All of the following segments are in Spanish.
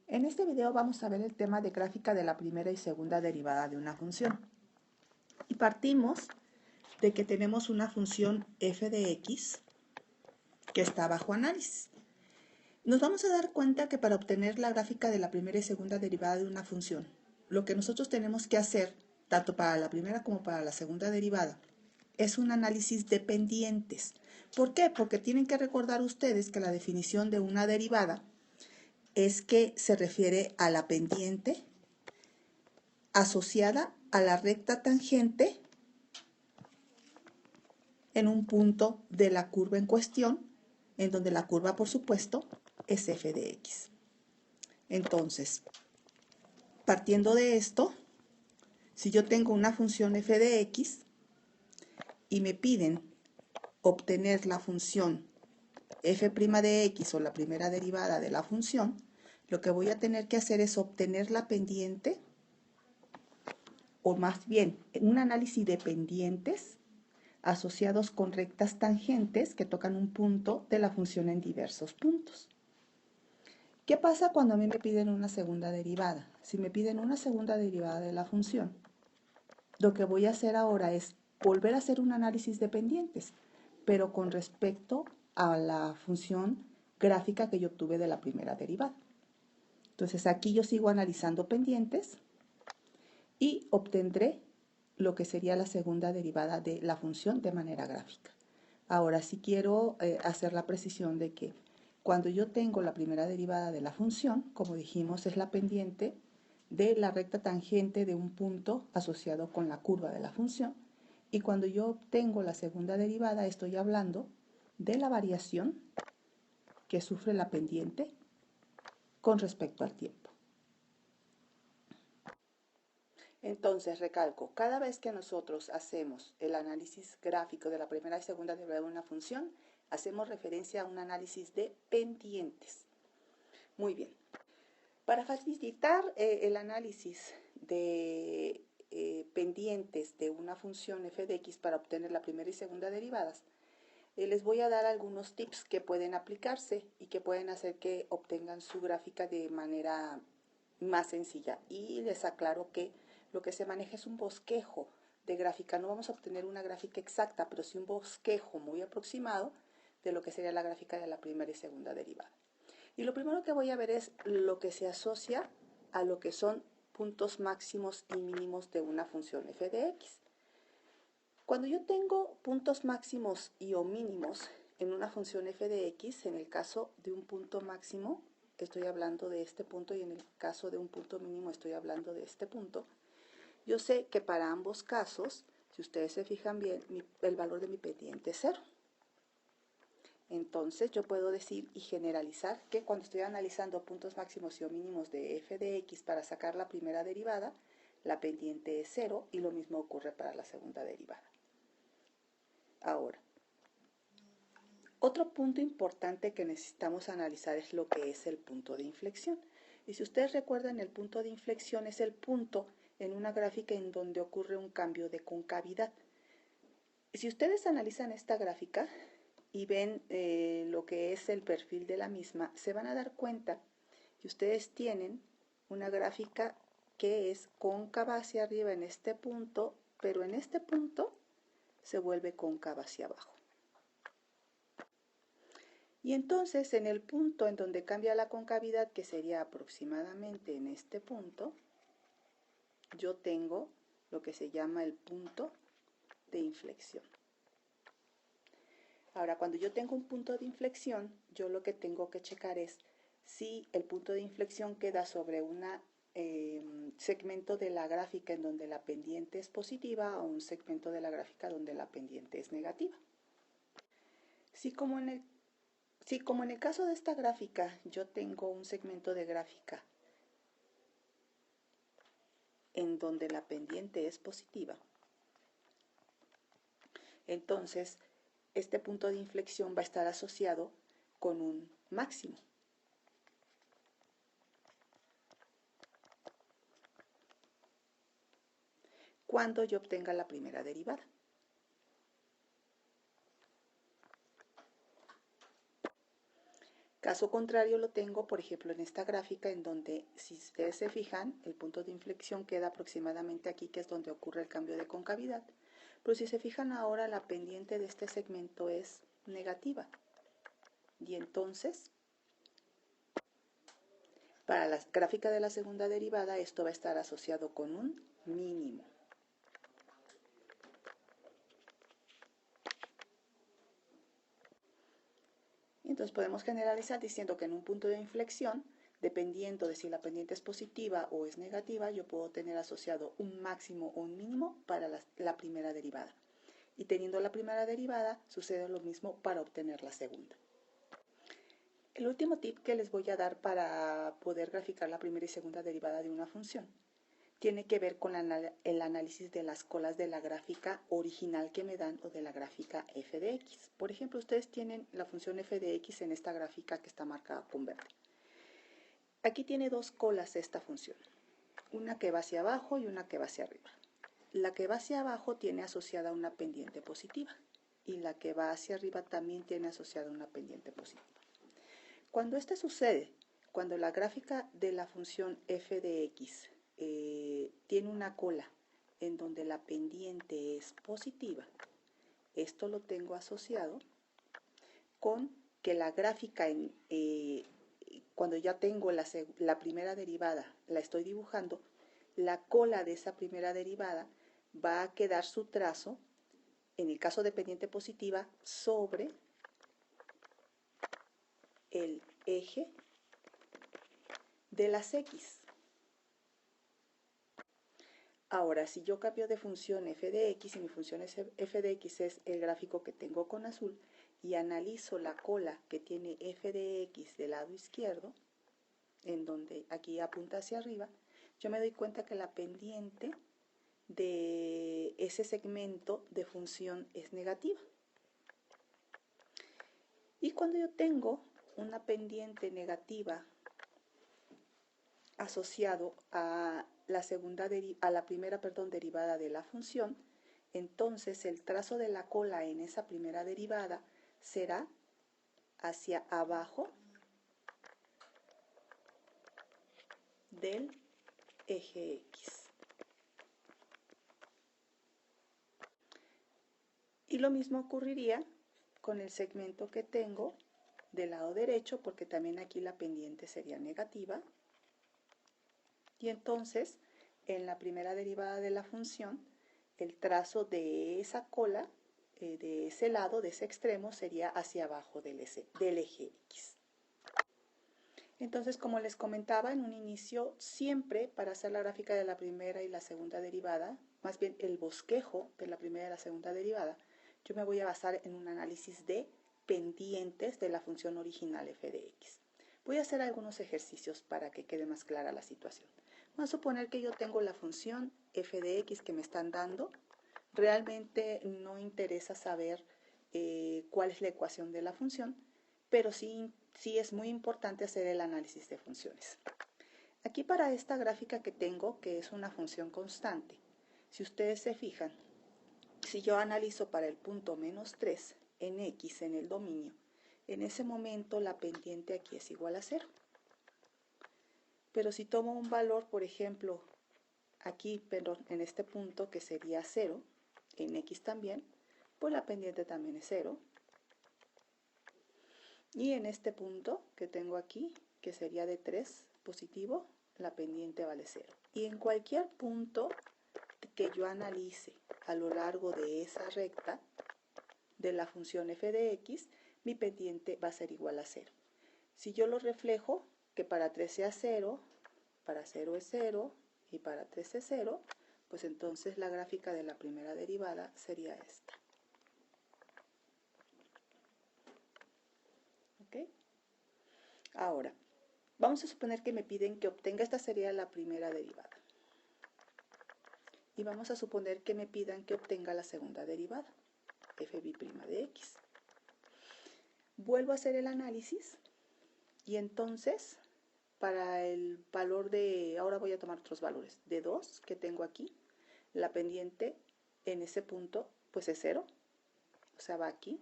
En este video vamos a ver el tema de gráfica de la primera y segunda derivada de una función. Y partimos de que tenemos una función f de x que está bajo análisis. Nos vamos a dar cuenta que para obtener la gráfica de la primera y segunda derivada de una función, lo que nosotros tenemos que hacer, tanto para la primera como para la segunda derivada, es un análisis de pendientes. ¿Por qué? Porque tienen que recordar ustedes que la definición de una derivada es que se refiere a la pendiente asociada a la recta tangente en un punto de la curva en cuestión, en donde la curva, por supuesto, es f de x. Entonces, partiendo de esto, si yo tengo una función f de x y me piden obtener la función f' de x o la primera derivada de la función, lo que voy a tener que hacer es obtener la pendiente, o más bien un análisis de pendientes asociados con rectas tangentes que tocan un punto de la función en diversos puntos. ¿Qué pasa cuando a mí me piden una segunda derivada? Si me piden una segunda derivada de la función, lo que voy a hacer ahora es volver a hacer un análisis de pendientes, pero con respecto a la función gráfica que yo obtuve de la primera derivada. Entonces aquí yo sigo analizando pendientes y obtendré lo que sería la segunda derivada de la función de manera gráfica. Ahora sí quiero hacer la precisión de que cuando yo tengo la primera derivada de la función, como dijimos, es la pendiente de la recta tangente de un punto asociado con la curva de la función. Y cuando yo obtengo la segunda derivada, estoy hablando de la variación que sufre la pendiente con respecto al tiempo. Entonces, recalco, cada vez que nosotros hacemos el análisis gráfico de la primera y segunda derivada de una función, hacemos referencia a un análisis de pendientes. Muy bien. Para facilitar el análisis de pendientes de una función f de x para obtener la primera y segunda derivadas, les voy a dar algunos tips que pueden aplicarse y que pueden hacer que obtengan su gráfica de manera más sencilla. Y les aclaro que lo que se maneja es un bosquejo de gráfica. No vamos a obtener una gráfica exacta, pero sí un bosquejo muy aproximado de lo que sería la gráfica de la primera y segunda derivada. Y lo primero que voy a ver es lo que se asocia a lo que son puntos máximos y mínimos de una función f de x. Cuando yo tengo puntos máximos y o mínimos en una función f de x, en el caso de un punto máximo, estoy hablando de este punto, y en el caso de un punto mínimo estoy hablando de este punto, yo sé que para ambos casos, si ustedes se fijan bien, el valor de mi pendiente es 0. Entonces yo puedo decir y generalizar que cuando estoy analizando puntos máximos y o mínimos de f de x para sacar la primera derivada, la pendiente es 0 y lo mismo ocurre para la segunda derivada. Ahora, otro punto importante que necesitamos analizar es lo que es el punto de inflexión. Y si ustedes recuerdan, el punto de inflexión es el punto en una gráfica en donde ocurre un cambio de concavidad. Si ustedes analizan esta gráfica y ven lo que es el perfil de la misma, se van a dar cuenta que ustedes tienen una gráfica que es cóncava hacia arriba en este punto, pero en este punto se vuelve cóncava hacia abajo. Y entonces en el punto en donde cambia la concavidad, que sería aproximadamente en este punto, yo tengo lo que se llama el punto de inflexión. Ahora, cuando yo tengo un punto de inflexión, yo lo que tengo que checar es si el punto de inflexión queda sobre un segmento de la gráfica en donde la pendiente es positiva o un segmento de la gráfica donde la pendiente es negativa. Si como en el caso de esta gráfica yo tengo un segmento de gráfica en donde la pendiente es positiva, entonces este punto de inflexión va a estar asociado con un máximo. Cuando yo obtenga la primera derivada. Caso contrario lo tengo, por ejemplo, en esta gráfica en donde, si ustedes se fijan, el punto de inflexión queda aproximadamente aquí, que es donde ocurre el cambio de concavidad. Pero si se fijan ahora, la pendiente de este segmento es negativa. Y entonces, para la gráfica de la segunda derivada, esto va a estar asociado con un mínimo. Y entonces podemos generalizar diciendo que en un punto de inflexión, dependiendo de si la pendiente es positiva o es negativa, yo puedo tener asociado un máximo o un mínimo para la primera derivada. Y teniendo la primera derivada, sucede lo mismo para obtener la segunda. El último tip que les voy a dar para poder graficar la primera y segunda derivada de una función tiene que ver con el análisis de las colas de la gráfica original que me dan o de la gráfica f de x. Por ejemplo, ustedes tienen la función f de x en esta gráfica que está marcada con verde. Aquí tiene dos colas esta función, una que va hacia abajo y una que va hacia arriba. La que va hacia abajo tiene asociada una pendiente positiva y la que va hacia arriba también tiene asociada una pendiente positiva. Cuando esto sucede, cuando la gráfica de la función f de x tiene una cola en donde la pendiente es positiva, esto lo tengo asociado con que la gráfica, cuando ya tengo la primera derivada, la estoy dibujando, la cola de esa primera derivada va a quedar su trazo, en el caso de pendiente positiva, sobre el eje de las x. Ahora, si yo cambio de función f de x y mi función f de x es el gráfico que tengo con azul y analizo la cola que tiene f de x del lado izquierdo, en donde aquí apunta hacia arriba, yo me doy cuenta que la pendiente de ese segmento de función es negativa. Y cuando yo tengo una pendiente negativa asociado a la primera derivada de la función, entonces el trazo de la cola en esa primera derivada será hacia abajo del eje X. Y lo mismo ocurriría con el segmento que tengo del lado derecho, porque también aquí la pendiente sería negativa. Y entonces, en la primera derivada de la función, el trazo de esa cola, de ese lado, de ese extremo, sería hacia abajo del eje X. Entonces, como les comentaba en un inicio, siempre para hacer la gráfica de la primera y la segunda derivada, más bien el bosquejo de la primera y la segunda derivada, yo me voy a basar en un análisis de pendientes de la función original f de x. Voy a hacer algunos ejercicios para que quede más clara la situación. Vamos a suponer que yo tengo la función f de x que me están dando. Realmente no interesa saber cuál es la ecuación de la función, pero sí es muy importante hacer el análisis de funciones. Aquí para esta gráfica que tengo, que es una función constante, si ustedes se fijan, si yo analizo para el punto -3 en x en el dominio, en ese momento la pendiente aquí es igual a 0. Pero si tomo un valor, por ejemplo, aquí, perdón, en este punto que sería 0, en x también, pues la pendiente también es 0. Y en este punto que tengo aquí, que sería de 3 positivo, la pendiente vale 0. Y en cualquier punto que yo analice a lo largo de esa recta de la función f de x, mi pendiente va a ser igual a 0. Si yo lo reflejo, que para 3 sea 0, para 0 es 0 y para 3 es 0, pues entonces la gráfica de la primera derivada sería esta. ¿Ok? Ahora, vamos a suponer que me piden que obtenga, esta sería la primera derivada. Y vamos a suponer que me pidan que obtenga la segunda derivada, f' de x. Vuelvo a hacer el análisis y entonces, para el valor de, ahora voy a tomar otros valores, de 2 que tengo aquí, la pendiente en ese punto pues es 0, o sea va aquí.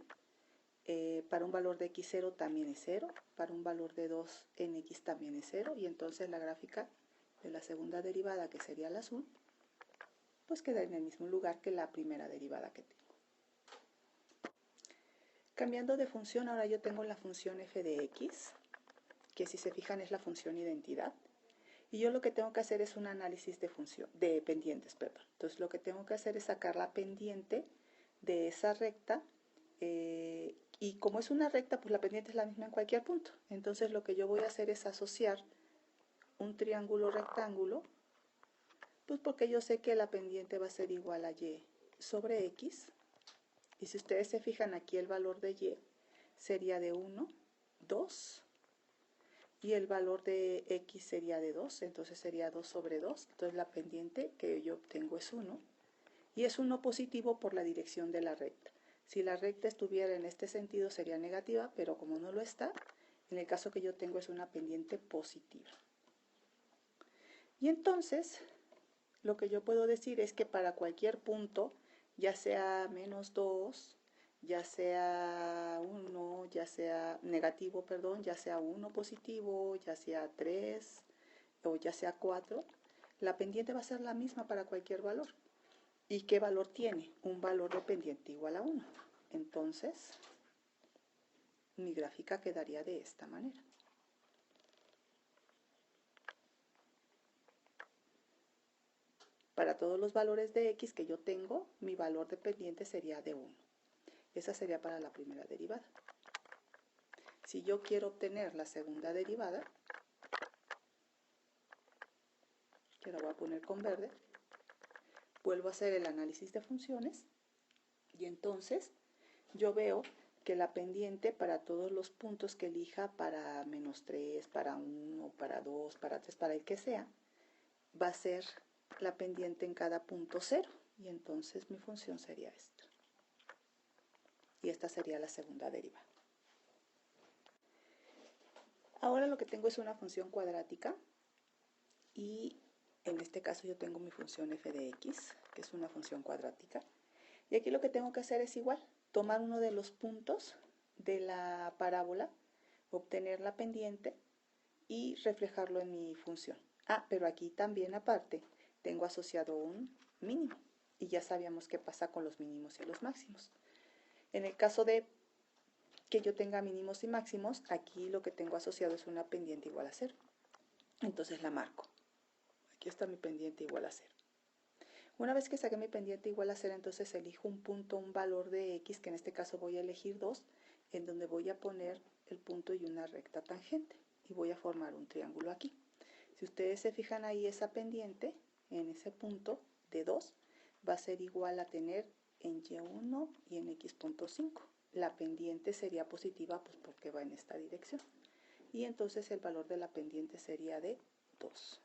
para un valor de x0 también es 0, para un valor de 2 en x también es 0, y entonces la gráfica de la segunda derivada, que sería el azul, pues queda en el mismo lugar que la primera derivada que tengo. Cambiando de función, ahora yo tengo la función f de x, que si se fijan es la función identidad, y yo lo que tengo que hacer es un análisis de pendientes, perdón. Entonces lo que tengo que hacer es sacar la pendiente de esa recta, y como es una recta, pues la pendiente es la misma en cualquier punto. Entonces lo que yo voy a hacer es asociar un triángulo rectángulo, pues porque yo sé que la pendiente va a ser igual a y sobre x, y si ustedes se fijan aquí el valor de y sería de 1, 2, y el valor de x sería de 2, entonces sería 2 sobre 2, entonces la pendiente que yo obtengo es 1, y es 1 positivo por la dirección de la recta. Si la recta estuviera en este sentido sería negativa, pero como no lo está, en el caso que yo tengo es una pendiente positiva. Y entonces, lo que yo puedo decir es que para cualquier punto, ya sea menos 2, ya sea 1, ya sea negativo, perdón, ya sea 1 positivo, ya sea 3 o ya sea 4, la pendiente va a ser la misma para cualquier valor. ¿Y qué valor tiene? Un valor de pendiente igual a 1. Entonces, mi gráfica quedaría de esta manera. Para todos los valores de x que yo tengo, mi valor de pendiente sería de 1. Esa sería para la primera derivada. Si yo quiero obtener la segunda derivada, que la voy a poner con verde, vuelvo a hacer el análisis de funciones y entonces yo veo que la pendiente para todos los puntos que elija, para menos 3, para 1, para 2, para 3, para el que sea, va a ser la pendiente en cada punto 0, y entonces mi función sería esta. Y esta sería la segunda derivada. Ahora lo que tengo es una función cuadrática, y en este caso yo tengo mi función f de x, que es una función cuadrática. Y aquí lo que tengo que hacer es igual, tomar uno de los puntos de la parábola, obtener la pendiente y reflejarlo en mi función. Ah, pero aquí también aparte tengo asociado un mínimo, y ya sabíamos qué pasa con los mínimos y los máximos. En el caso de que yo tenga mínimos y máximos, aquí lo que tengo asociado es una pendiente igual a 0. Entonces la marco. Aquí está mi pendiente igual a 0. Una vez que saqué mi pendiente igual a 0, entonces elijo un punto, un valor de x, que en este caso voy a elegir 2, en donde voy a poner el punto y una recta tangente, y voy a formar un triángulo aquí. Si ustedes se fijan ahí, esa pendiente en ese punto de 2 va a ser igual a tener en y1 y en x.5. La pendiente sería positiva, pues porque va en esta dirección. Y entonces el valor de la pendiente sería de 2.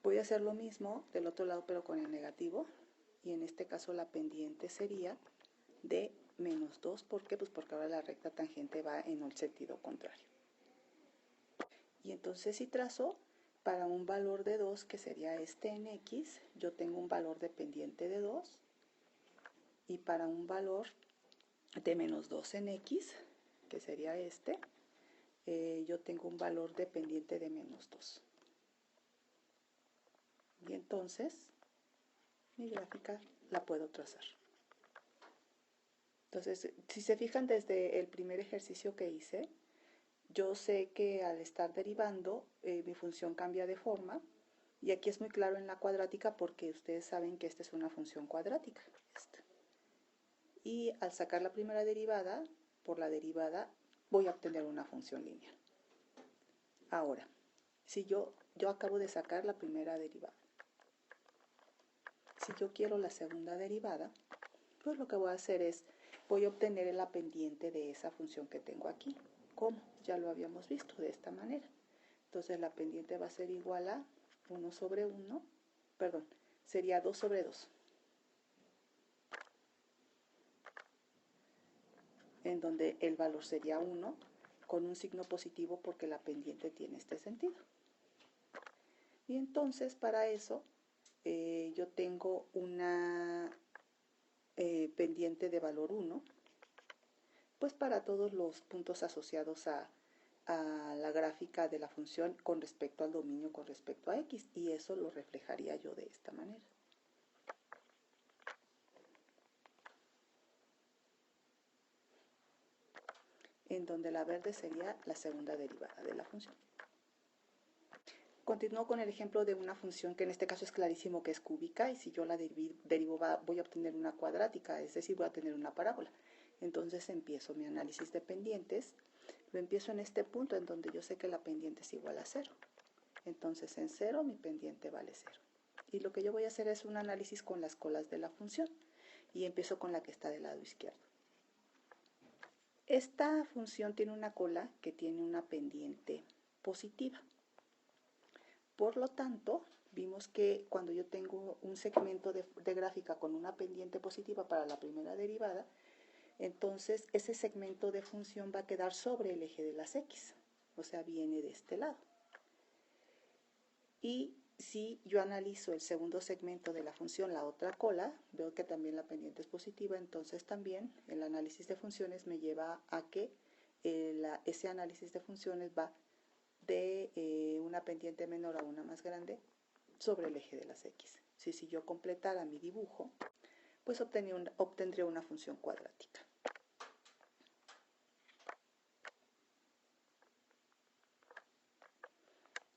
Voy a hacer lo mismo del otro lado, pero con el negativo. Y en este caso la pendiente sería de menos 2. ¿Por qué? Pues porque ahora la recta tangente va en el sentido contrario. Y entonces si trazo para un valor de 2, que sería este en x, yo tengo un valor de pendiente de 2. Y para un valor de menos 2 en x, que sería este, yo tengo un valor de pendiente de menos 2. Y entonces mi gráfica la puedo trazar. Entonces, si se fijan desde el primer ejercicio que hice, yo sé que al estar derivando, mi función cambia de forma, y aquí es muy claro en la cuadrática porque ustedes saben que esta es una función cuadrática. Y al sacar la primera derivada, por la derivada voy a obtener una función lineal. Ahora, si yo acabo de sacar la primera derivada, si yo quiero la segunda derivada, pues lo que voy a hacer es, voy a obtener la pendiente de esa función que tengo aquí. ¿Cómo? Ya lo habíamos visto de esta manera. Entonces la pendiente va a ser igual a 1 sobre 1, perdón, sería 2 sobre 2. En donde el valor sería 1 con un signo positivo porque la pendiente tiene este sentido. Y entonces para eso yo tengo una pendiente de valor 1, pues para todos los puntos asociados a la gráfica de la función con respecto al dominio con respecto a x, y eso lo reflejaría yo de esta manera. En donde la verde sería la segunda derivada de la función. Continúo con el ejemplo de una función que en este caso es clarísimo que es cúbica, y si yo la derivo voy a obtener una cuadrática, es decir, voy a tener una parábola. Entonces empiezo mi análisis de pendientes. Lo empiezo en este punto en donde yo sé que la pendiente es igual a 0. Entonces en 0 mi pendiente vale 0. Y lo que yo voy a hacer es un análisis con las colas de la función. Y empiezo con la que está del lado izquierdo. Esta función tiene una cola que tiene una pendiente positiva. Por lo tanto, vimos que cuando yo tengo un segmento de gráfica con una pendiente positiva para la primera derivada, entonces ese segmento de función va a quedar sobre el eje de las x, o sea, viene de este lado. Y si yo analizo el segundo segmento de la función, la otra cola, veo que también la pendiente es positiva, entonces también el análisis de funciones me lleva a que ese análisis de funciones va de una pendiente menor a una más grande sobre el eje de las x. Si yo completara mi dibujo, pues obtendría una función cuadrática.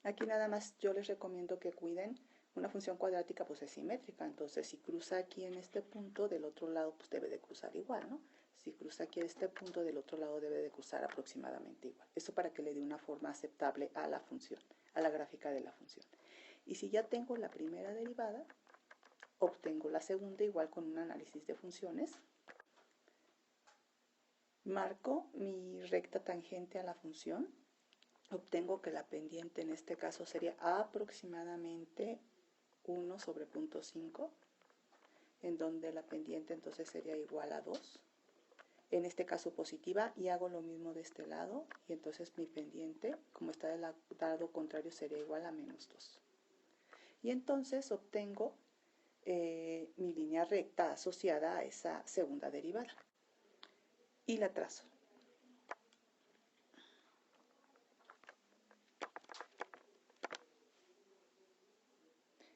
Aquí nada más yo les recomiendo que cuiden, una función cuadrática pues es simétrica, entonces si cruza aquí en este punto, del otro lado pues debe de cruzar igual, ¿no? Si cruza aquí en este punto, del otro lado debe de cruzar aproximadamente igual. Eso para que le dé una forma aceptable a la función, a la gráfica de la función. Y si ya tengo la primera derivada, obtengo la segunda igual con un análisis de funciones. Marco mi recta tangente a la función. Obtengo que la pendiente en este caso sería aproximadamente 1 sobre 0.5, en donde la pendiente entonces sería igual a 2. En este caso positiva, y hago lo mismo de este lado, y entonces mi pendiente, como está del lado contrario, sería igual a menos 2. Y entonces obtengo mi línea recta asociada a esa segunda derivada. Y la trazo.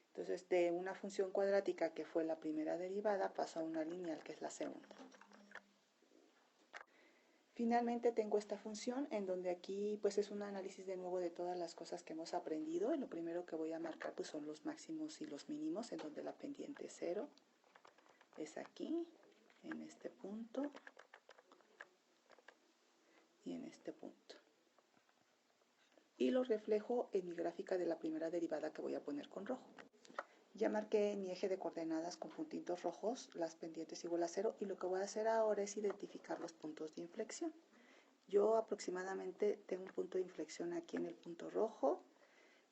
Entonces, de una función cuadrática que fue la primera derivada, paso a una lineal que es la segunda. Finalmente tengo esta función en donde aquí pues es un análisis de nuevo de todas las cosas que hemos aprendido, y lo primero que voy a marcar pues son los máximos y los mínimos, en donde la pendiente es 0, es aquí, en este punto y en este punto. Y lo reflejo en mi gráfica de la primera derivada que voy a poner con rojo. Ya marqué en mi eje de coordenadas con puntitos rojos las pendientes igual a 0, y lo que voy a hacer ahora es identificar los puntos de inflexión. Yo aproximadamente tengo un punto de inflexión aquí en el punto rojo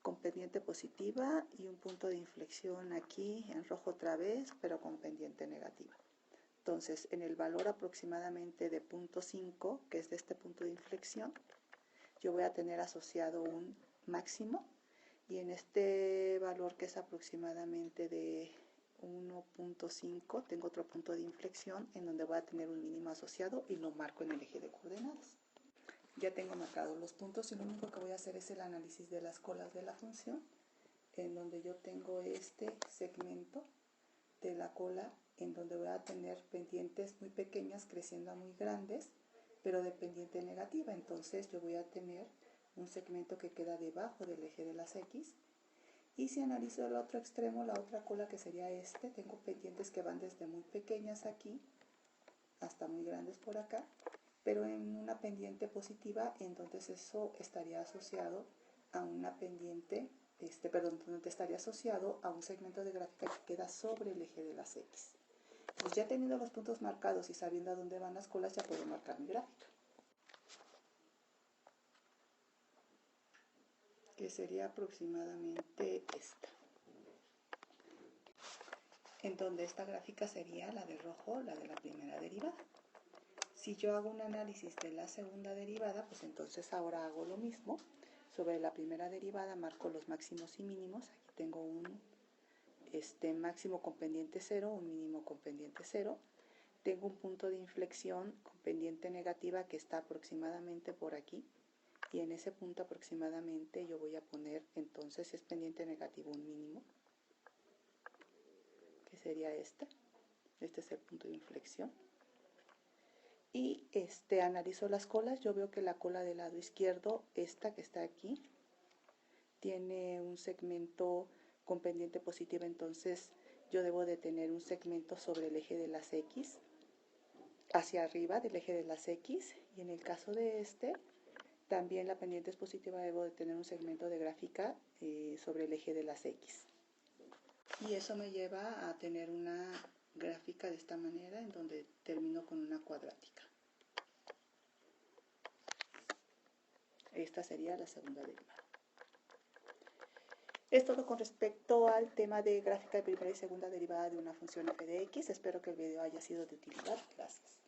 con pendiente positiva, y un punto de inflexión aquí en rojo otra vez, pero con pendiente negativa. Entonces, en el valor aproximadamente de 0.5, que es de este punto de inflexión, yo voy a tener asociado un máximo, y en este valor que es aproximadamente de 1.5 tengo otro punto de inflexión en donde voy a tener un mínimo asociado, y lo marco en el eje de coordenadas. Ya tengo marcados los puntos, y lo único que voy a hacer es el análisis de las colas de la función, en donde yo tengo este segmento de la cola en donde voy a tener pendientes muy pequeñas creciendo a muy grandes, pero de pendiente negativa. Entonces yo voy a tener un segmento que queda debajo del eje de las x, y si analizo el otro extremo, la otra cola que sería tengo pendientes que van desde muy pequeñas aquí hasta muy grandes por acá, pero en una pendiente positiva, entonces eso estaría asociado a una pendiente, donde estaría asociado a un segmento de gráfica que queda sobre el eje de las x. Pues ya teniendo los puntos marcados y sabiendo a dónde van las colas, ya puedo marcar mi gráfica, que sería aproximadamente esta, en donde esta gráfica sería la de rojo, la de la primera derivada. Si yo hago un análisis de la segunda derivada, pues entonces ahora hago lo mismo. Sobre la primera derivada marco los máximos y mínimos. Aquí tengo un máximo con pendiente 0, un mínimo con pendiente 0. tengo un punto de inflexión con pendiente negativa que está aproximadamente por aquí. Y en ese punto aproximadamente yo voy a poner, entonces, si es pendiente negativo, un mínimo, que sería este. Este es el punto de inflexión. Y analizo las colas. Yo veo que la cola del lado izquierdo, esta que está aquí, tiene un segmento con pendiente positiva, entonces yo debo de tener un segmento sobre el eje de las X, hacia arriba del eje de las X, y en el caso de también la pendiente es positiva, debo de tener un segmento de gráfica sobre el eje de las X. Y eso me lleva a tener una gráfica de esta manera, en donde termino con una cuadrática. Esta sería la segunda derivada. Es todo con respecto al tema de gráfica de primera y segunda derivada de una función f de x. Espero que el video haya sido de utilidad. Gracias.